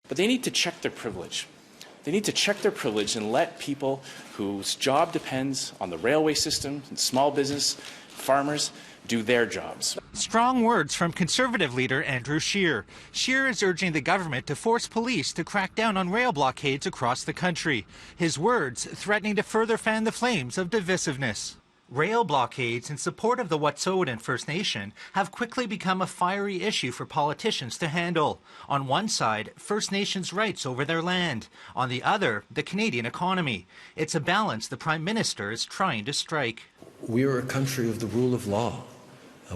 But they need to check their privilege. They need to check their privilege and let people whose job depends on the railway system and small business, farmers, do their jobs. Strong words from Conservative leader Andrew Scheer. Scheer is urging the government to force police to crack down on rail blockades across the country. His words threatening to further fan the flames of divisiveness. Rail blockades in support of the Wet'suwet'en First Nation have quickly become a fiery issue for politicians to handle. On one side, First Nations' rights over their land. On the other, the Canadian economy. It's a balance the Prime Minister is trying to strike. We are a country of the rule of law.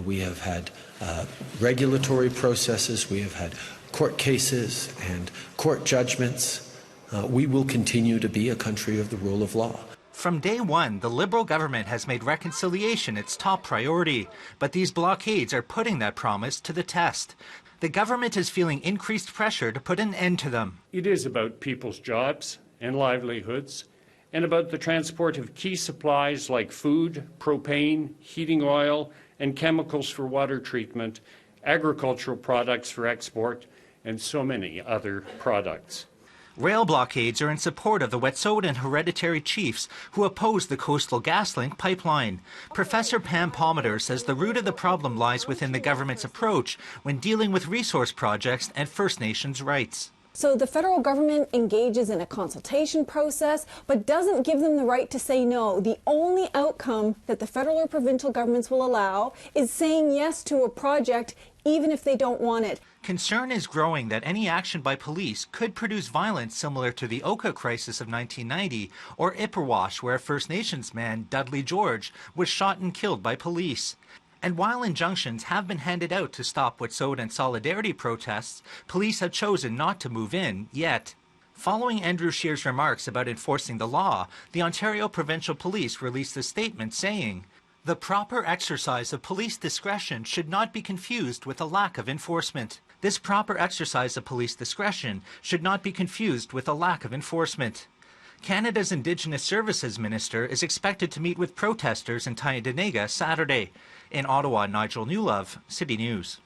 We have had regulatory processes, we have had court cases and court judgments. We will continue to be a country of the rule of law. From day one, the Liberal government has made reconciliation its top priority, but these blockades are putting that promise to the test. The government is feeling increased pressure to put an end to them. It is about people's jobs and livelihoods, and about the transport of key supplies like food, propane, heating oil, and chemicals for water treatment, agricultural products for export, and so many other products. Rail blockades are in support of the Wet'suwet'en hereditary chiefs who oppose the Coastal GasLink pipeline. Professor Pam Palmater says the root of the problem lies within the government's approach when dealing with resource projects and First Nations rights. So the federal government engages in a consultation process, but doesn't give them the right to say no. The only outcome that the federal or provincial governments will allow is saying yes to a project, even if they don't want it. Concern is growing that any action by police could produce violence similar to the Oka crisis of 1990 or Ipperwash, where a First Nations man, Dudley George, was shot and killed by police. And while injunctions have been handed out to stop Wet'suwet'en solidarity protests, police have chosen not to move in yet. Following Andrew Scheer's remarks about enforcing the law, the Ontario Provincial Police released a statement saying, "The proper exercise of police discretion should not be confused with a lack of enforcement. This proper exercise of police discretion should not be confused with a lack of enforcement." Canada's Indigenous Services Minister is expected to meet with protesters in Tyendinaga Saturday. In Ottawa, Nigel Newlove, City News.